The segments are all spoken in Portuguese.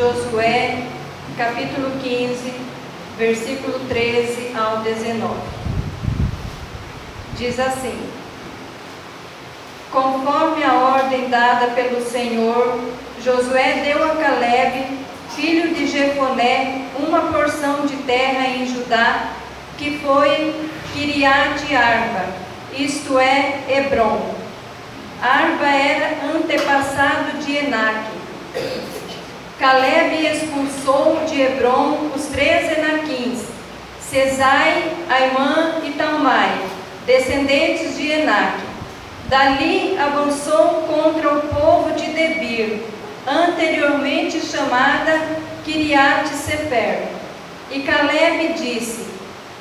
Josué, capítulo 15, versículo 13 ao 19. Diz assim: conforme a ordem dada pelo Senhor, Josué deu a Calebe, filho de Jefoné, uma porção de terra em Judá, que foi Quiriate Arba, isto é, Hebrom. Arba era antepassado de Enaque. Calebe expulsou de Hebrom os 3 Enaquins, Sesai, Aimã e Talmai, descendentes de Enaque. Dali avançou contra o povo de Debir, anteriormente chamada Quiriate Sefer. E Calebe disse: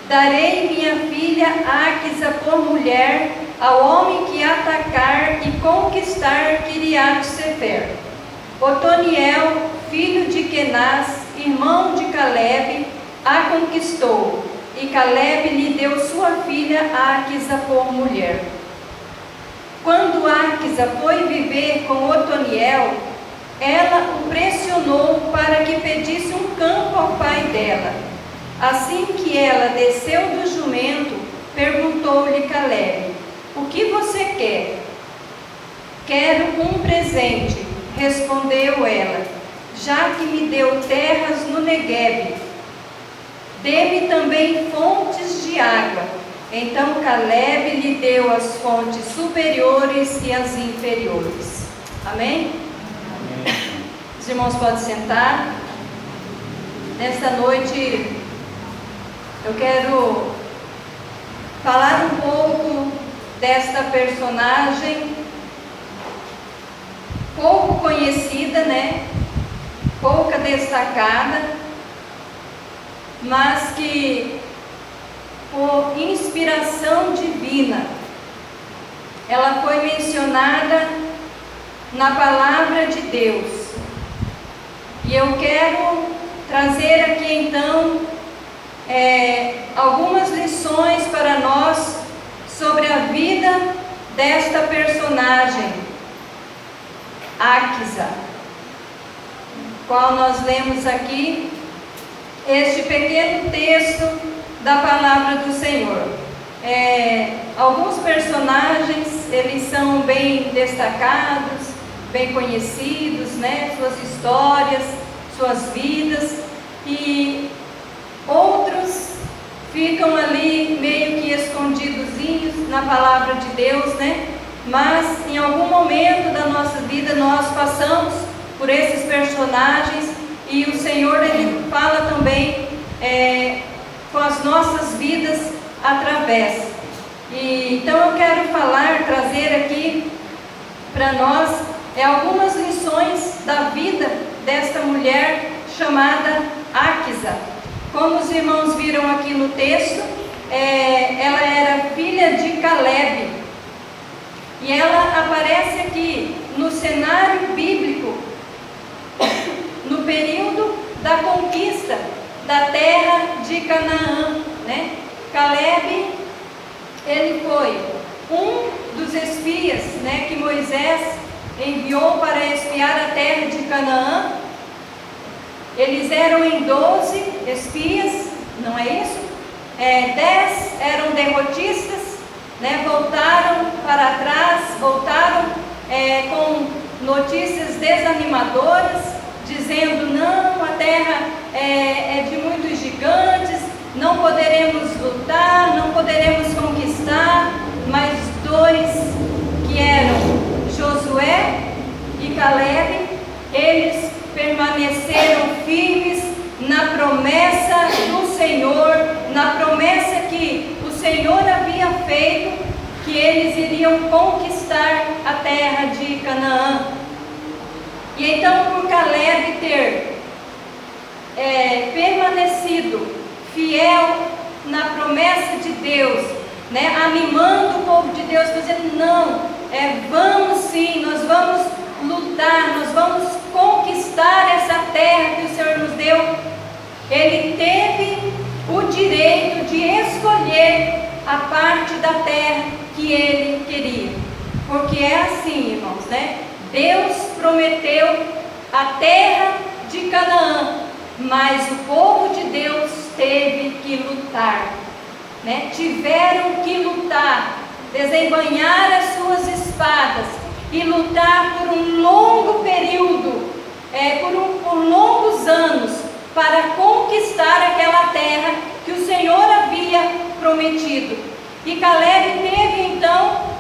darei minha filha Áquisa por mulher ao homem que atacar e conquistar Quiriate Sefer. Otoniel, filho de Kenaz, irmão de Calebe, a conquistou, e Calebe lhe deu sua filha Áquisa por mulher. Quando Áquisa foi viver com Otoniel, ela o pressionou para que pedisse um campo ao pai dela. Assim que ela desceu do jumento, perguntou-lhe Calebe: o que você quer? Quero um presente, respondeu ela, já que me deu terras no Neguebe. Dê-me também fontes de água. Então Calebe lhe deu as fontes superiores e as inferiores. Amém? Amém. Os irmãos podem sentar. Nesta noite eu quero falar um pouco desta personagem pouco conhecida, né? Pouca destacada, mas que por inspiração divina ela foi mencionada na palavra de Deus. E eu quero trazer aqui então algumas lições para nós sobre a vida desta personagem, Áquisa, qual nós lemos aqui este pequeno texto da palavra do Senhor. Alguns personagens, eles são bem destacados, bem conhecidos, né? Suas histórias, suas vidas, e outros ficam ali meio que escondidozinhos na palavra de Deus, né? Mas em algum momento da nossa vida nós passamos por esses personagens, e o Senhor, Ele fala também com as nossas vidas através. Então eu quero trazer aqui para nós algumas lições da vida desta mulher chamada Áquisa. Como os irmãos viram aqui no texto, ela era filha de Calebe, e ela aparece aqui no cenário bíblico no período da conquista da terra de Canaã, né? Calebe, ele foi um dos espias, né, que Moisés enviou para espiar a terra de Canaã. Eles eram em 12 espias, não é isso? 10 eram derrotistas, né? Voltaram para trás, voltaram com notícias desanimadoras, dizendo: não, a terra é de muitos gigantes, não poderemos lutar, não poderemos conquistar. Mas 2, que eram Josué e Calebe, eles permaneceram firmes na promessa do Senhor, na promessa que o Senhor havia feito, que eles iriam conquistar a terra de Canaã. E então, por Calebe ter permanecido fiel na promessa de Deus, né, animando o povo de Deus, dizendo: não, vamos sim, nós vamos lutar, nós vamos conquistar essa terra que o Senhor nos deu. Ele teve o direito de escolher a parte da terra que ele queria, porque é assim, irmãos, né? Deus prometeu a terra de Canaã, mas o povo de Deus teve que lutar, né? Tiveram que lutar, desembainhar as suas espadas e lutar por um longo período, por longos anos, para conquistar aquela terra que o Senhor havia prometido. E Caleb teve então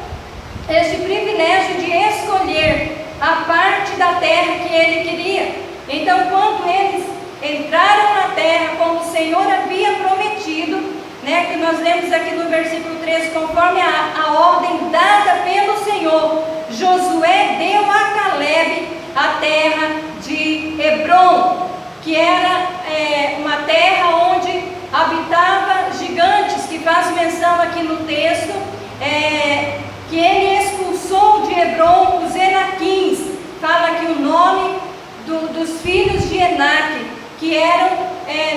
este privilégio de escolher a parte da terra que ele queria. Então, quando eles entraram na terra como o Senhor havia prometido, né, que nós lemos aqui no versículo 13, conforme a ordem dada pelo Senhor, Josué deu a Caleb a terra de Hebrom, que era uma terra onde habitava gigantes, que faz menção aqui no texto, que ele expulsou de Hebrom os Enaquins. Fala aqui o nome dos filhos de Enaque, que eram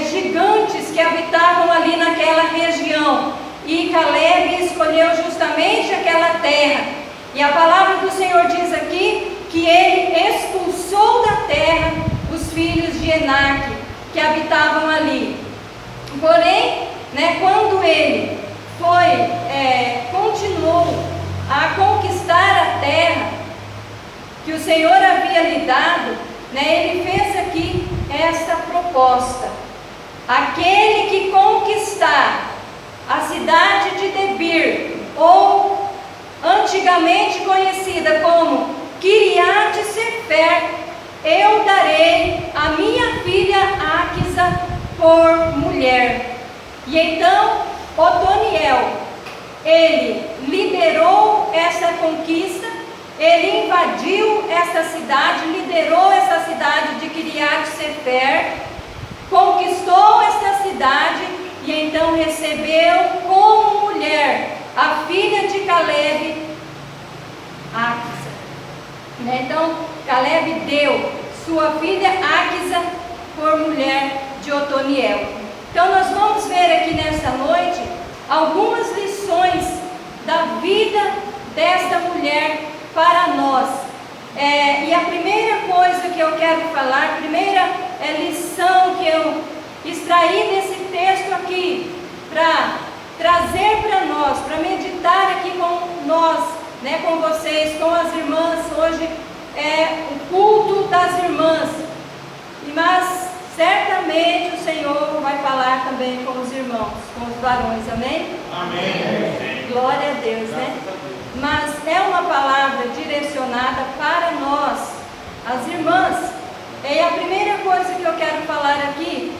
gigantes que habitavam ali naquela região. E Caleb escolheu justamente aquela terra. E a palavra do Senhor diz aqui que ele expulsou da terra os filhos de Enaque que habitavam ali. Porém, né, quando ele continuou a conquistar a terra que o Senhor havia lhe dado, né, ele fez aqui esta proposta: aquele que conquistar a cidade de Debir, ou antigamente conhecida como Kiriat Sefer, eu darei a minha filha Áquisa por mulher. E então Otoniel, ele liderou essa conquista, ele invadiu essa cidade, liderou essa cidade de Kiriat Sefer, conquistou essa cidade e então recebeu como mulher a filha de Caleb, Áquisa. Então Caleb deu sua filha Áquisa por mulher de Otoniel. Então nós vamos ver aqui nesta noite algumas lições da vida desta mulher para nós. E a primeira coisa que eu quero falar, a primeira lição que eu extraí desse texto aqui, para trazer para nós, para meditar aqui com nós, né, com vocês, com as irmãs. Hoje é o culto das irmãs, mas certamente o Senhor vai falar também com os irmãos, com os varões, amém? Amém. Glória a Deus, né? Mas é uma palavra direcionada para nós, as irmãs. E a primeira coisa que eu quero falar aqui,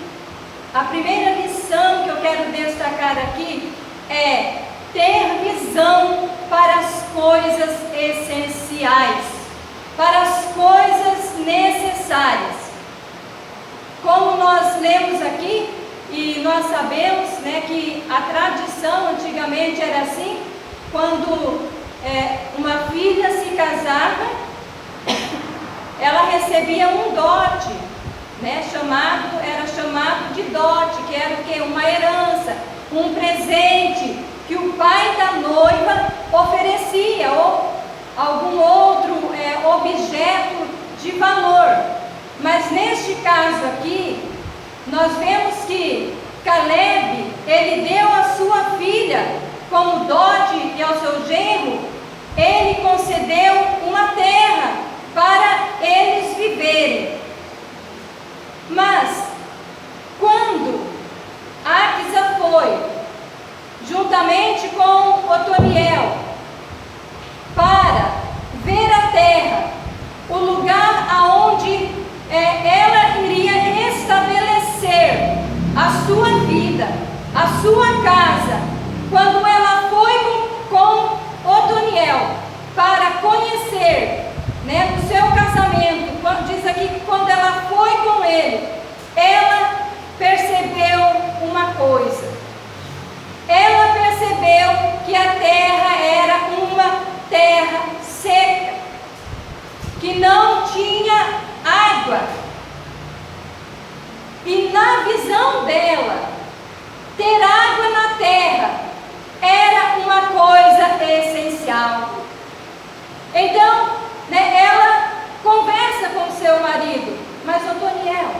a primeira lição que eu quero destacar aqui é ter visão para as coisas essenciais, para as coisas necessárias. Como nós lemos aqui, e nós sabemos, né, que a tradição antigamente era assim: quando uma filha se casava, ela recebia um dote, né, era chamado de dote, que era o quê? Uma herança, um presente que o pai da noiva oferecia, ou algum outro objeto de valor. Mas neste caso aqui, nós vemos que Caleb, ele deu a sua filha como dote, e ao seu genro, ele concedeu uma terra para eles viverem. Mas, quando Áquisa foi, juntamente com Otoniel, para ver a terra, o lugar aonde ela iria estabelecer a sua vida, a sua casa, quando ela foi com Otoniel para conhecer, né, o seu casamento, diz aqui que quando ela foi com ele, ela percebeu uma coisa. Ela percebeu que a terra era uma terra seca, que não tinha água. E na visão dela, ter água na terra era uma coisa essencial. Então, né, ela conversa com seu marido, Mas, Otoniel,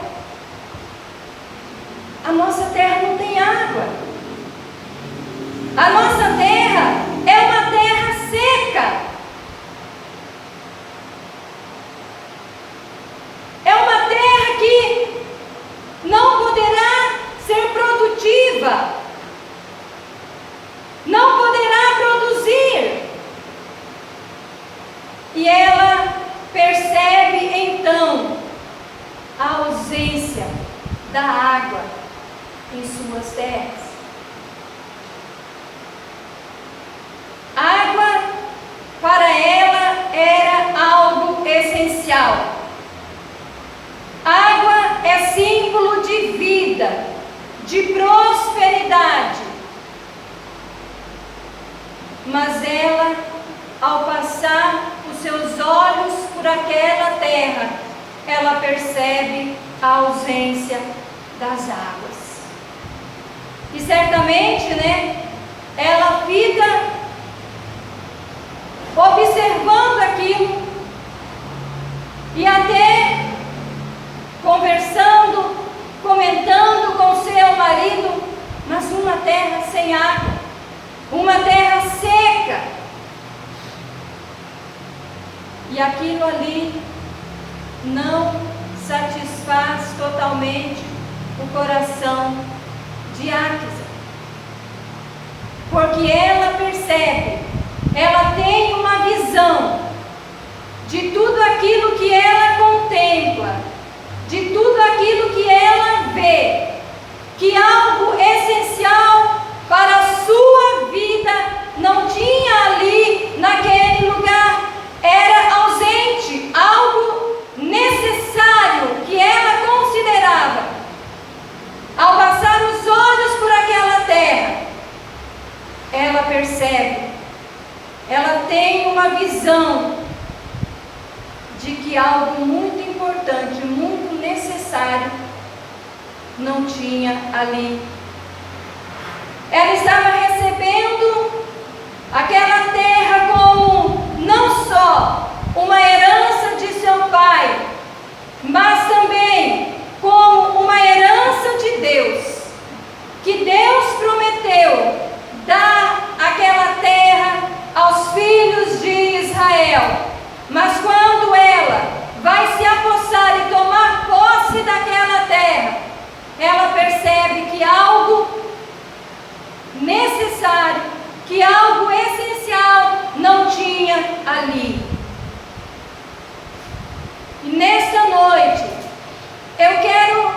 a nossa terra não tem água. A nossa terra é uma terra seca. É uma terra que não poderá ser produtiva. Não poderá produzir. E ela percebe então a ausência da água em suas terras. Água para ela era algo essencial. Água é símbolo de vida, de prosperidade. Mas ela, ao passar os seus olhos por aquela terra, ela percebe a ausência das águas. E certamente, ela fica observando aquilo e até conversando, comentando com seu marido, mas uma terra sem água, uma terra seca. E aquilo ali não satisfaz totalmente o coração de Áquisa, porque ela percebe, ela tem uma visão de tudo aquilo que ela contempla, de tudo aquilo que ela vê, que algo essencial para a sua vida não tinha ali naquele lugar, era ausente, algo necessário que ela considerava. Ao passar os olhos por aquela terra, ela percebe, ela tem uma visão de que algo muito importante, muito necessário, não tinha ali. Ela estava recebendo aquela terra como não só uma herança de seu pai, mas também como uma herança de Deus, que Deus prometeu dar aquela terra aos filhos de Israel. Mas quando ela vai se apossar e tomar posse daquela terra, ela percebe que algo necessário, que algo essencial não tinha ali. E nesta noite, eu quero,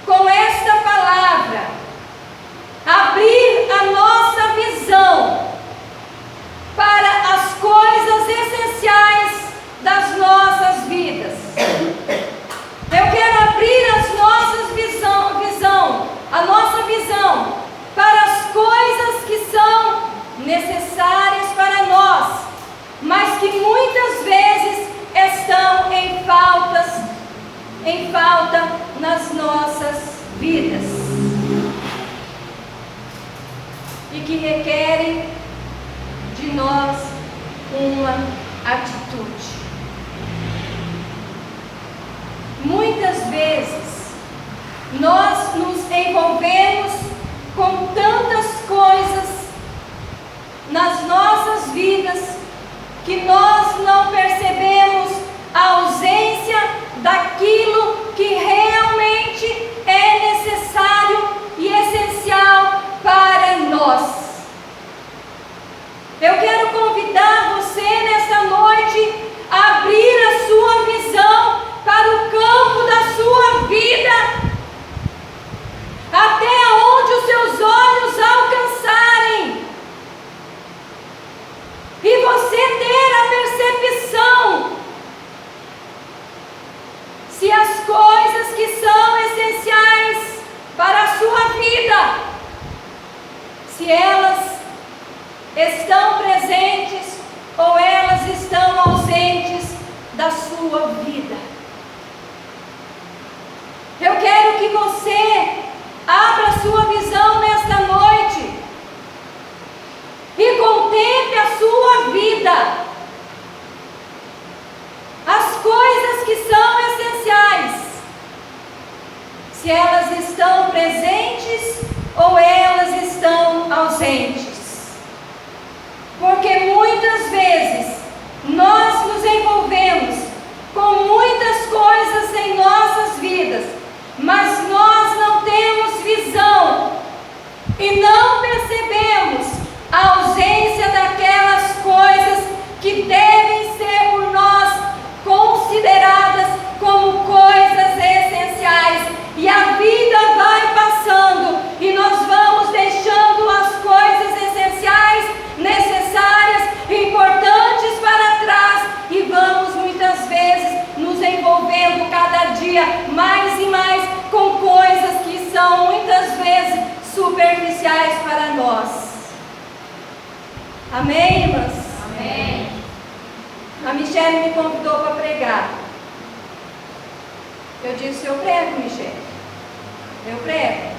com esta palavra, abrir a nossa visão para as coisas essenciais das nossas vidas. Eu quero abrir as nossas a nossa visão para as coisas que são necessárias para nós, mas que muitas vezes estão em falta nas nossas vidas e que requerem de nós uma atitude. Muitas vezes nós nos envolvemos com tantas coisas nas nossas vidas que nós não percebemos a ausência daquilo que realmente é necessário e essencial para nós. Eu quero convidar você nesta noite a abrir a sua visão para o campo da sua vida, até onde os seus olhos alcançarem, e você ter a percepção se as coisas que são essenciais para a sua vida, se elas estão presentes ou elas estão ausentes da sua vida. Eu quero que você abra a sua visão nesta noite e contemple a sua vida, as coisas que são essenciais, se elas estão presentes ou elas estão ausentes. Porque muitas vezes nós nos envolvemos com muitas coisas em nossas vidas, mas nós não temos visão e não percebemos a ausência daquelas coisas que devem ser por nós consideradas como coisas essenciais. E a vida vai passando e nós vamos deixando as coisas essenciais, necessárias, importantes para trás e vamos muitas vezes nos envolvendo cada dia mais e mais com coisas que são muitas vezes superficiais para nós. Amém, irmãs? Amém. A Michele me convidou para pregar. Eu disse, eu prego, Michele. Eu prego.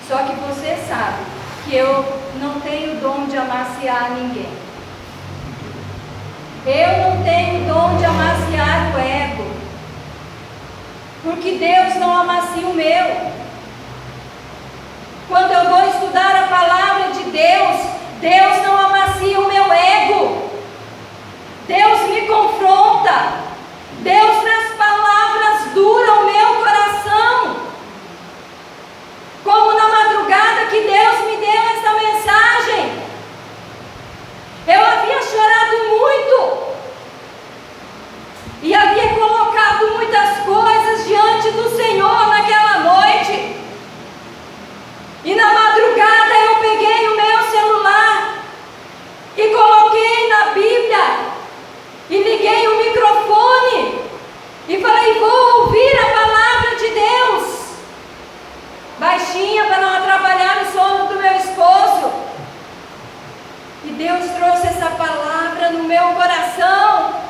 Só que você sabe que eu não tenho dom de amaciar ninguém. Eu não tenho dom de amaciar o ego. Porque Deus não amacia o meu. Quando eu vou estudar a palavra de Deus, Deus não amacia o meu ego. Deus me confronta. Deus traz palavras duras ao meu coração. Como na madrugada que Deus me deu essa mensagem. Eu havia chorado muito. E havia colocado muitas coisas diante do Senhor naquela noite. E na madrugada eu peguei o meu celular e coloquei na Bíblia e liguei o microfone e falei, vou ouvir a palavra de Deus. Baixinha para não atrapalhar o sono do meu esposo. E Deus trouxe essa palavra no meu coração.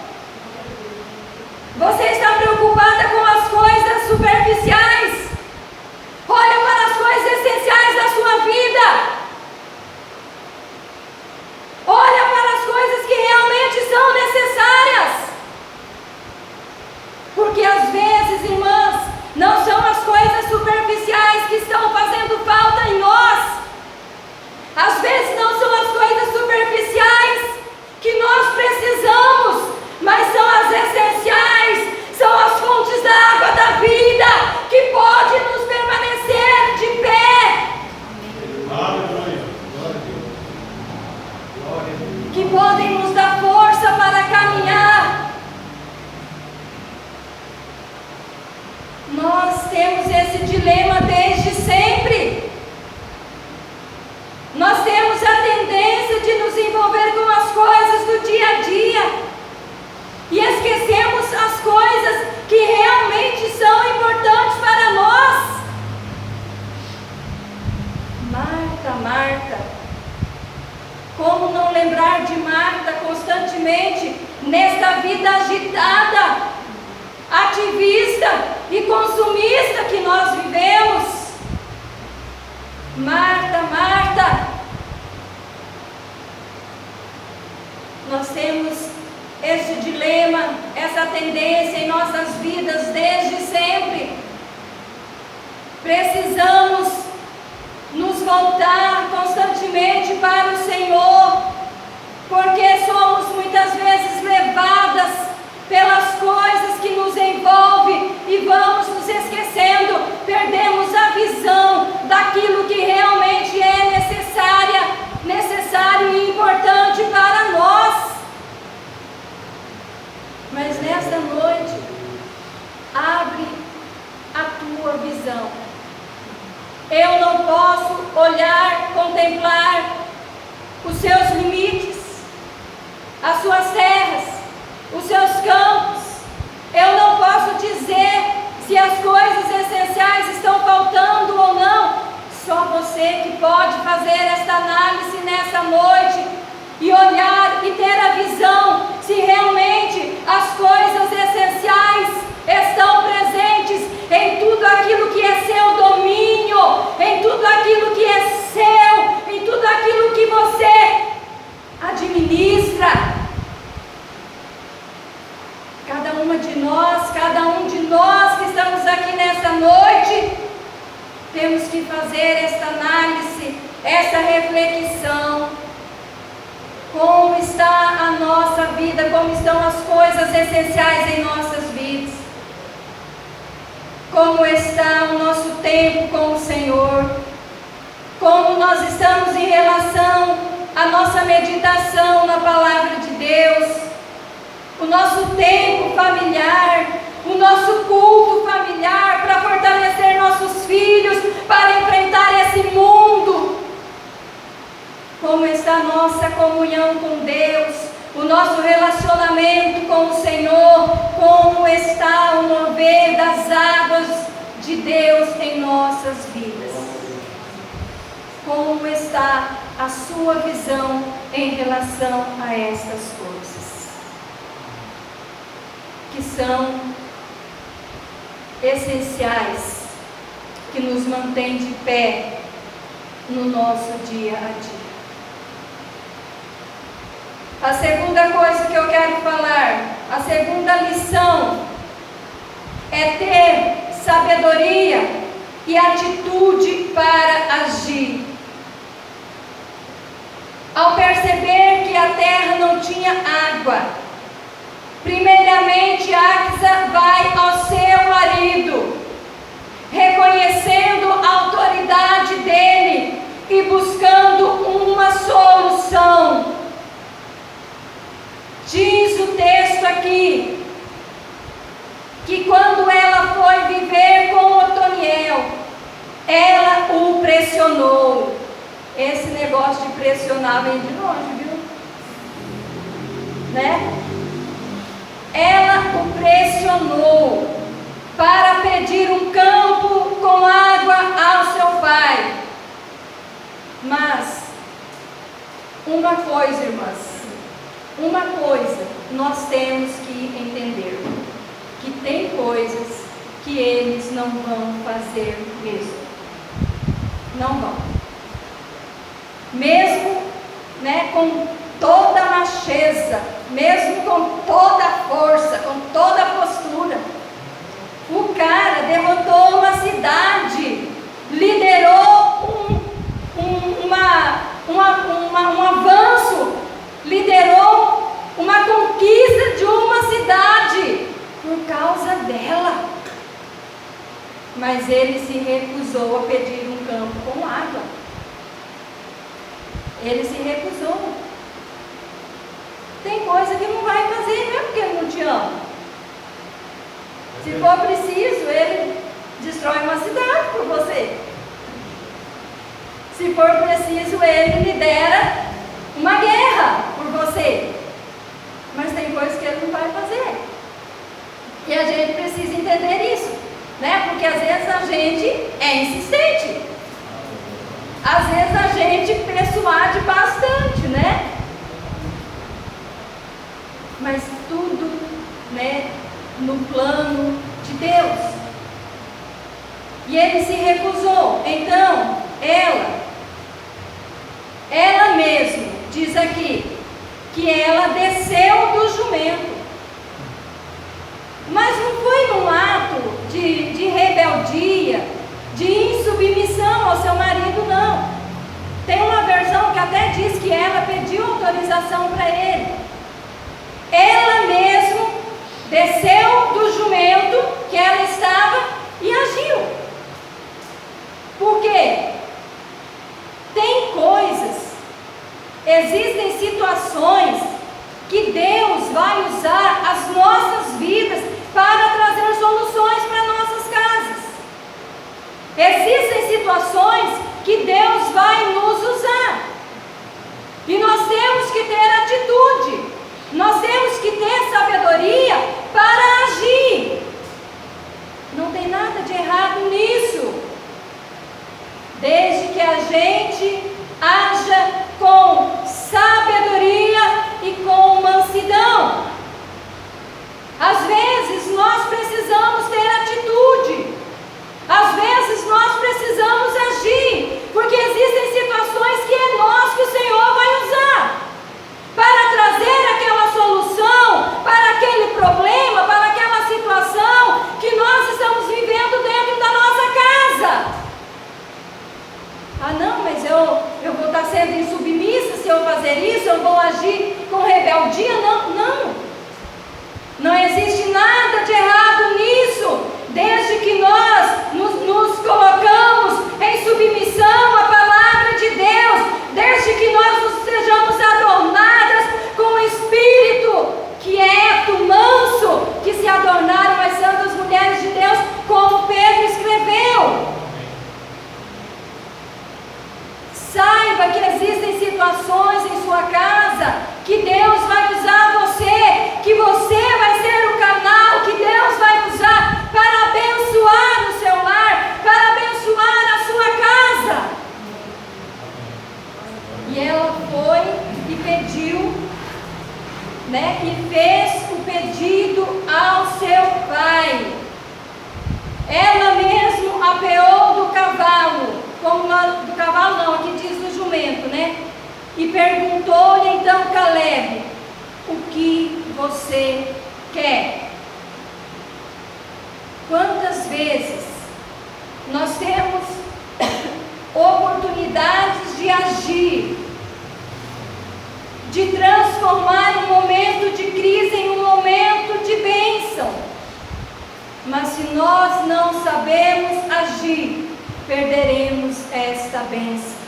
Você está preocupada com as coisas superficiais? Olha para as coisas essenciais da sua vida. Olha para as coisas que realmente são necessárias. Porque às vezes, irmãs, não são as coisas superficiais que estão fazendo falta em nós. Às vezes não são as coisas superficiais que nós precisamos, mas são as essenciais, são as fontes da água da vida que pode nos permanecer de pé. Aleluia. Que podem nos dar força para caminhar. Nós temos esse dilema desde sempre. Nós temos a tendência de nos envolver com as coisas do dia a dia e esquecemos as coisas que realmente são importantes para nós. Marta, Marta. Como não lembrar de Marta constantemente nesta vida agitada, ativista e consumista que nós vivemos? Marta, Marta. Nós temos esse dilema, essa tendência em nossas vidas desde sempre. Precisamos nos voltar constantemente para o Senhor, porque somos muitas vezes levadas pelas coisas que nos envolvem e vamos nos esquecendo, perdemos a visão daquilo que realmente é necessário e importante para nós. Mas nesta noite, abre a tua visão. Eu não posso olhar, contemplar os seus limites, as suas terras, os seus campos. Eu não posso dizer se as coisas essenciais estão faltando ou não. Só você que pode fazer esta análise nessa noite e olhar e ter a visão se realmente as coisas essenciais estão presentes em tudo aquilo que é seu domínio, em tudo aquilo que é seu, em tudo aquilo que você administra. Cada um de nós que estamos aqui nessa noite, de fazer esta análise, essa reflexão. Como está a nossa vida, como estão as coisas essenciais em nossas vidas. Como está o nosso tempo com o Senhor. Como nós estamos em relação à nossa meditação na Palavra de Deus. O nosso tempo familiar, o nosso culto familiar para fortalecer nossos filhos, para enfrentar esse mundo. Como está a nossa comunhão com Deus, o nosso relacionamento com o Senhor, como está o mover das águas de Deus em nossas vidas. Como está a sua visão em relação a estas coisas, que são essenciais, que nos mantêm de pé no nosso dia a dia. A segunda coisa que eu quero falar, a segunda lição, é ter sabedoria e atitude para agir. Ao perceber que a terra não tinha água, primeiramente Axa vai ao seu marido, reconhecendo a autoridade dele e buscando uma solução. Diz o texto aqui, que quando ela foi viver com Otoniel, ela o pressionou. Esse negócio de pressionar vem de longe, viu? Né? Ela o pressionou para pedir um campo com água ao seu pai. Mas, uma coisa, irmãs, uma coisa nós temos que entender, que tem coisas que eles não vão fazer mesmo. Não vão. Mesmo, né, com toda a macheza, mesmo com toda a força, com toda a postura, o cara derrotou uma cidade, liderou um avanço, liderou uma conquista de uma cidade por causa dela. Mas ele se recusou a pedir um campo com água. Ele se recusou. Tem coisa que não vai fazer, não é porque ele não te ama. Se for preciso, ele destrói uma cidade por você. Se for preciso, ele lidera uma guerra por você. Mas tem coisas que ele não vai fazer. E a gente precisa entender isso, né? Porque às vezes a gente é insistente. Às vezes a gente persuade bastante, né? Mas tudo, né, no plano de Deus. E ele se recusou. Então, ela mesma diz aqui que ela desceu do jumento. Mas não foi num ato de rebeldia, de insubmissão ao seu marido, não. Tem uma versão que até diz que ela pediu autorização para ele. Ela mesma desceu do jumento que ela estava e agiu. Por quê? Tem coisas, existem situações que Deus vai usar as nossas vidas para trazer soluções para nossas casas. Existem situações que Deus vai nos usar. E nós temos que ter atitude. Nós temos que ter sabedoria para agir. Não tem nada de errado nisso. Desde que a gente haja com sabedoria e com mansidão. Às vezes nós precisamos ter atitude. Às vezes nós precisamos agir. Porque existem situações que é nós que o Senhor vai usar para trazer aquela solução, para aquele problema, para aquela situação que nós estamos vivendo dentro da nossa casa. animal, aqui diz do jumento, né? E perguntou-lhe então Caleb: o que você quer? Quantas vezes nós temos oportunidades de agir, de transformar um momento de crise em um momento de bênção, mas se nós não sabemos agir, perderemos esta bênção.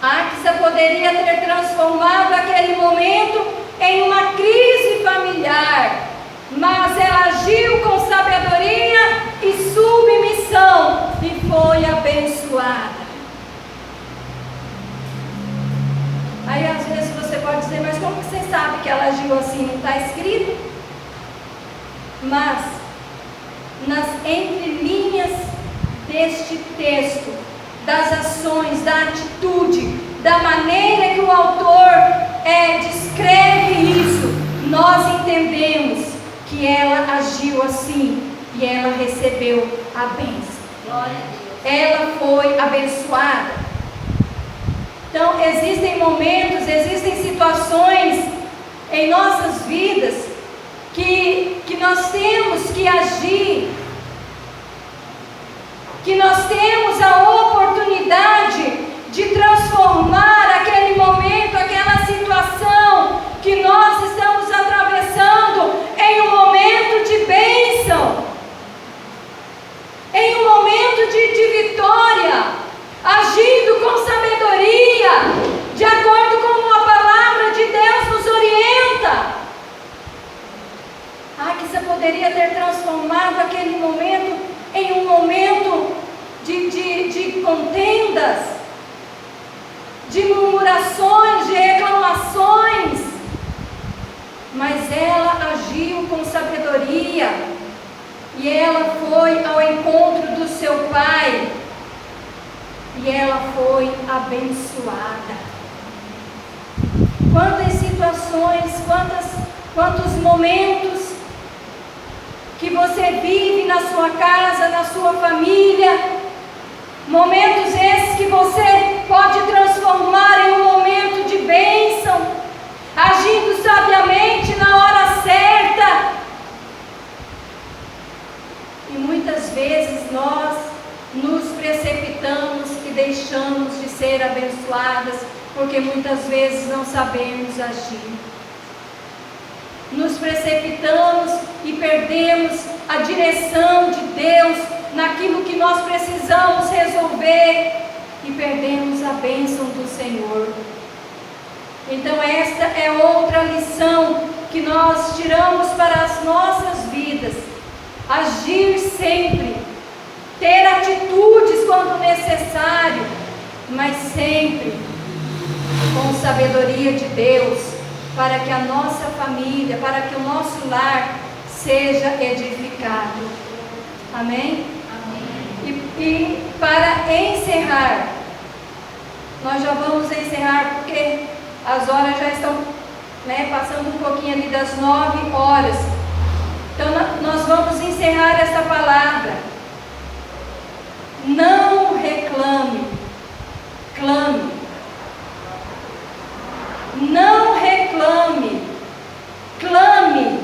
Áquisa poderia ter transformado aquele momento em uma crise familiar, mas ela agiu com sabedoria e submissão e foi abençoada. Aí às vezes você pode dizer: mas como que você sabe que ela agiu assim? Não está escrito? Mas nas entrelinhas deste texto, das ações, da atitude, da maneira que o autor descreve isso, nós entendemos que ela agiu assim e ela recebeu a bênção. Glória a Deus. Ela foi abençoada. Então existem momentos, existem situações em nossas vidas que nós temos que agir, que nós temos a oportunidade de transformar aquele momento, aquela situação que nós estamos atravessando em um momento de bênção, em um momento de vitória, agindo com sabedoria, de acordo com a palavra de Deus nos orienta. Áquisa poderia ter transformado aquele momento em um momento de contendas, de murmurações, de reclamações, mas ela agiu com sabedoria e ela foi ao encontro do seu pai e ela foi abençoada. Quantas situações, quantos momentos que você vive na sua casa, na sua família, momentos esses que você pode transformar em um momento de bênção, agindo sabiamente na hora certa. E muitas vezes nós nos precipitamos e deixamos de ser abençoadas, porque muitas vezes não sabemos agir. Nos precipitamos e perdemos a direção de Deus naquilo que nós precisamos resolver e perdemos a bênção do Senhor. Então esta é outra lição que nós tiramos para as nossas vidas: agir sempre, ter atitudes quando necessário, mas sempre com sabedoria de Deus, para que a nossa família, para que o nosso lar seja edificado. Amém? Amém. E para encerrar, nós já vamos encerrar porque as horas já estão passando um pouquinho ali das 9 horas. Então nós vamos encerrar essa palavra. Não reclame, clame. Não reclame, clame.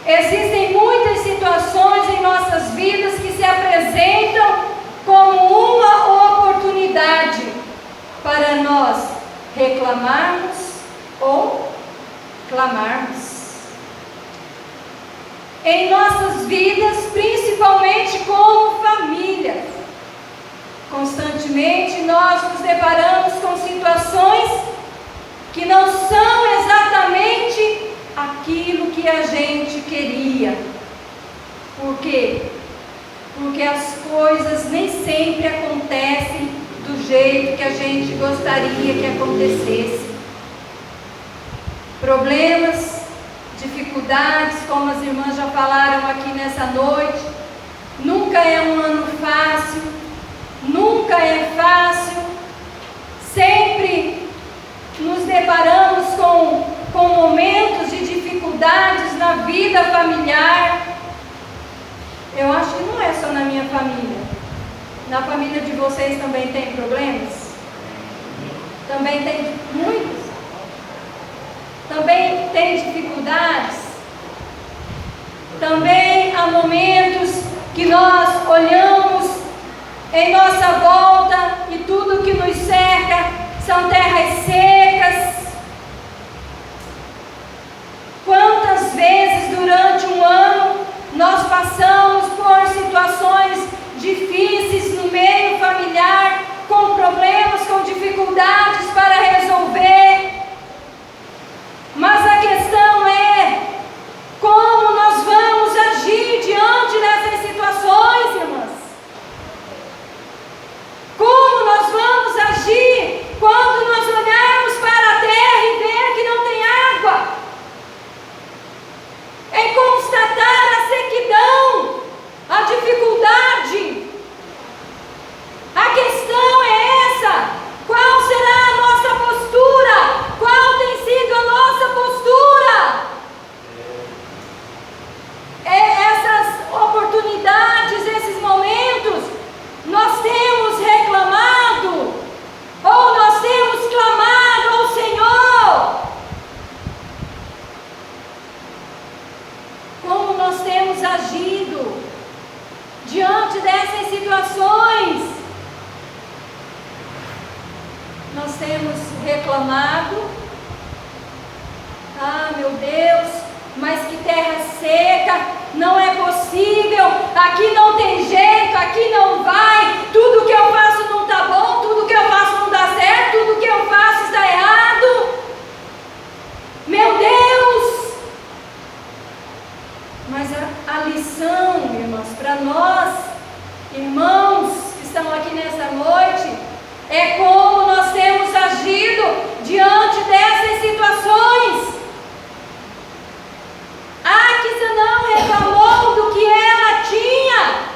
Existem muitas situações em nossas vidas que se apresentam como uma oportunidade para nós reclamarmos ou clamarmos. Em nossas vidas, principalmente como família, constantemente nós nos deparamos com situações que não são exatamente aquilo que a gente queria. Por quê? Porque as coisas nem sempre acontecem do jeito que a gente gostaria que acontecesse. Problemas, dificuldades, como as irmãs já falaram aqui nessa noite, nunca é um ano fácil, nunca é fácil, sempre nos deparamos com momentos de dificuldades na vida familiar. Eu acho que não é só na minha família, Na família de vocês também tem problemas? Também tem muitos? Também tem dificuldades? Também há momentos que nós olhamos em nossa volta e tudo que nos cerca são terras secas. Quantas vezes durante um ano nós passamos por situações difíceis no meio familiar, com problemas, com dificuldades para resolver. Mas a questão é como nós vamos agir diante dessas situações, irmãs. Como nós vamos agir quando nós olharmos para a terra e ver que não tem água? Em constatar a sequidão, a dificuldade. A questão é essa: qual será a nossa postura? Qual tem sido a nossa postura? Essas oportunidades, esses momentos, nós temos reclamado, ou nós temos clamado ao Senhor? Como nós temos agido diante dessas situações? Nós temos reclamado: ah, meu Deus, mas que terra seca, não é possível, aqui não tem jeito, aqui não vai, tudo que eu faço não está bom, tudo que eu faço não dá certo, tudo que eu faço está errado. Meu Deus! Mas a lição, irmãos, para nós, irmãos que estão aqui nessa noite, é como nós temos agido diante dessas situações. Áquisa não reclamou do que ela tinha.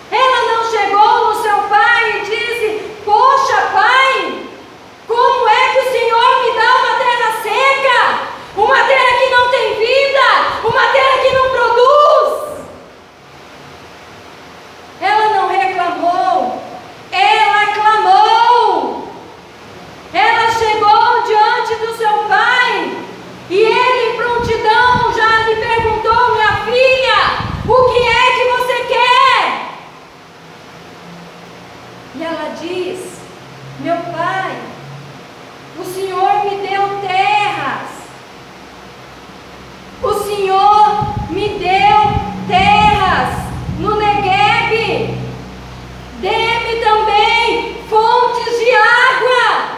Ela não chegou no seu pai e disse: poxa, pai, como é que o Senhor me dá uma terra seca? Uma terra que não tem vida, uma terra que não produz. Ela não reclamou, ela clamou. Ela chegou diante do seu pai e ele, em prontidão, já lhe perguntou: minha filha, o que é que você quer? E ela diz: meu pai, o Senhor me deu terras. O Senhor me deu terras no Negueb. Dê-me também fontes de água.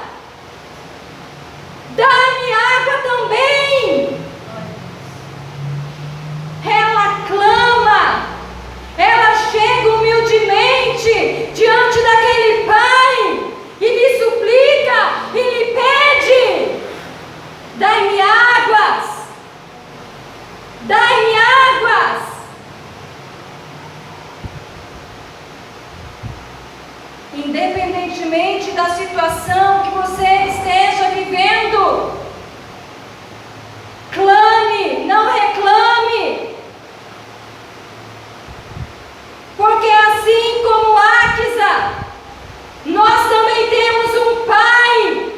Dá-me água também. Ela clama, ela chega humildemente diante daquele pai e lhe suplica e lhe pede: dai-me águas, dai-me águas. Independentemente da situação que você esteja vivendo, clame, não reclame, porque assim como Áquisa, nós também temos um pai,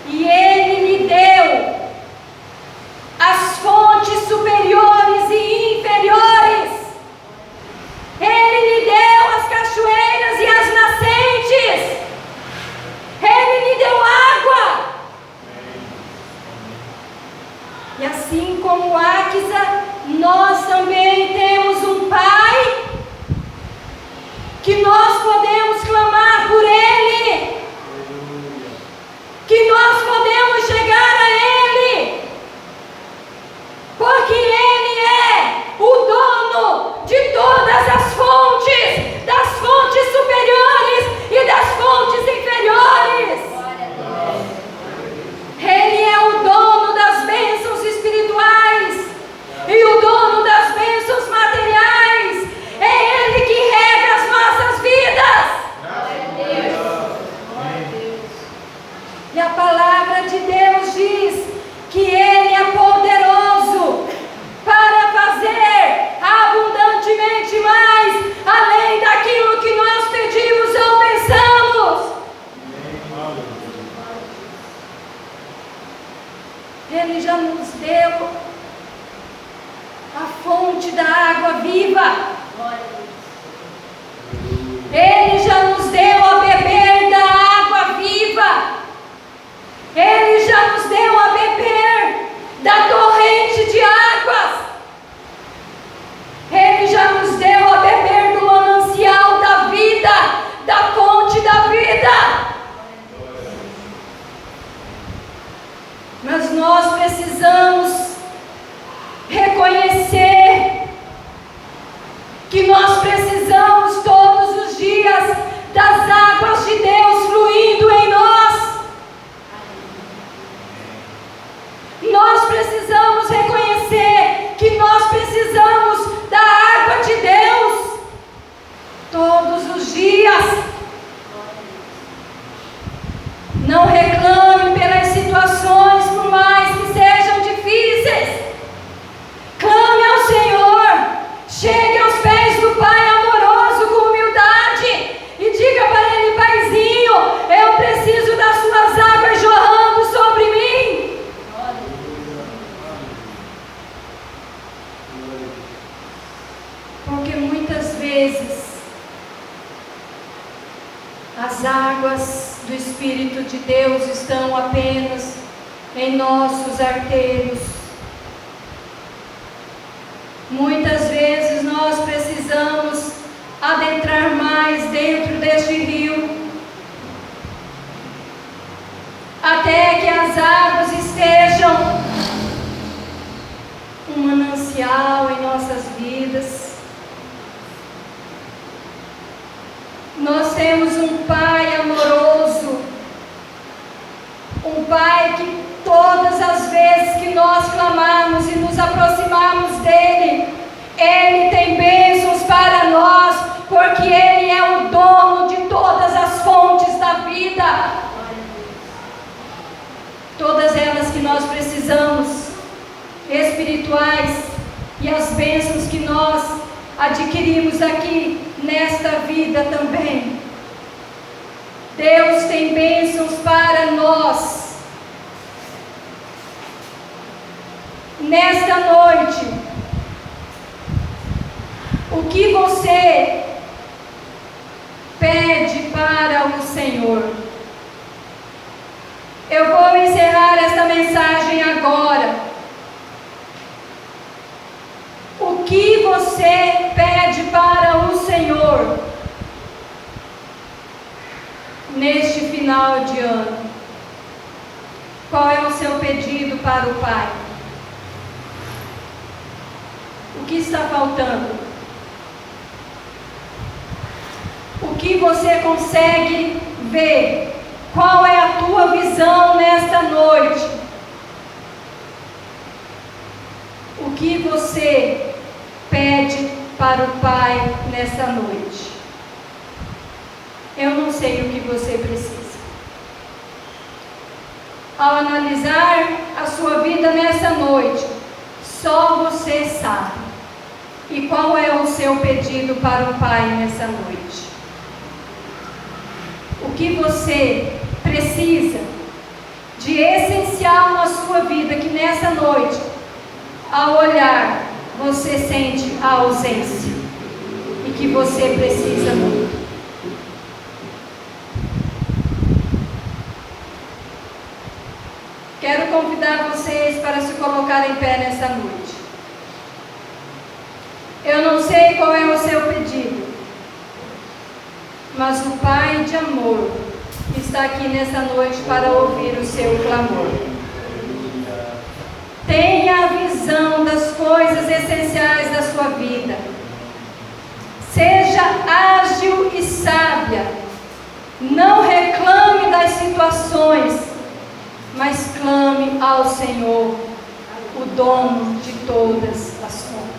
e ele lhe deu as fontes superiores e inferiores. Ele lhe deu as cachoeiras e as nascentes. Ele lhe deu água. E assim como Áquisa, nós também temos um pai que nós podemos clamar por ele, que nós podemos chegar a ele, porque ele é o dono de todas as fontes, das fontes superiores e das fontes inferiores. Ele é o dono das bênçãos espirituais e o dono das bênçãos materiais. É ele que rega as nossas vidas. Ele já nos deu a fonte da água viva. Glória a Deus. Ele já nos deu a beber da água viva. Ele já nos deu a beber da torrente de águas. Ele já nos deu a beber do manancial da vida, da fonte da vida. Mas nós precisamos reconhecer que nós precisamos todos os dias das águas de Deus fluindo em nós. Nós precisamos reconhecer que nós precisamos da água de Deus todos os dias. Não reclame pelas situações, por mais que sejam difíceis. Clame ao Senhor. Chegue aos pés do Pai amoroso com humildade e diga para Ele: Paizinho, eu preciso das suas águas jorrando sobre mim. Porque muitas vezes as águas do Espírito de Deus estão apenas em nossos arteiros. Muitas vezes nós precisamos adentrar mais dentro deste rio, até que as águas estejam um manancial em nossas vidas. Nós temos um Pai amoroso, um Pai que todas as vezes que nós clamarmos e nos aproximarmos dEle, Ele tem bênçãos para nós, porque Ele é o dono de todas as fontes da vida. Todas elas que nós precisamos, espirituais, e as bênçãos que nós adquirimos aqui nesta vida também. Deus tem bênçãos para nós. Nesta noite, o que você pede para o Senhor? Eu vou encerrar esta mensagem agora. O que você pede para o Senhor neste final de ano? Qual é o seu pedido para o Pai? O que está faltando? O que você consegue ver? Qual é a tua visão nesta noite? O que você pede para o Pai nesta noite? Eu não sei o que você precisa. Ao analisar a sua vida nessa noite, só você sabe. E qual é o seu pedido para o Pai nessa noite? O que você precisa de essencial na sua vida, que nessa noite, ao olhar, você sente a ausência e que você precisa muito? Quero convidar vocês para se colocar em pé nessa noite. Eu não sei qual é o seu pedido, mas o Pai de amor está aqui nessa noite para ouvir o seu clamor. Tenha a visão das coisas essenciais da sua vida. Seja ágil e sábia. Não reclame das situações, mas clame ao Senhor, o dono de todas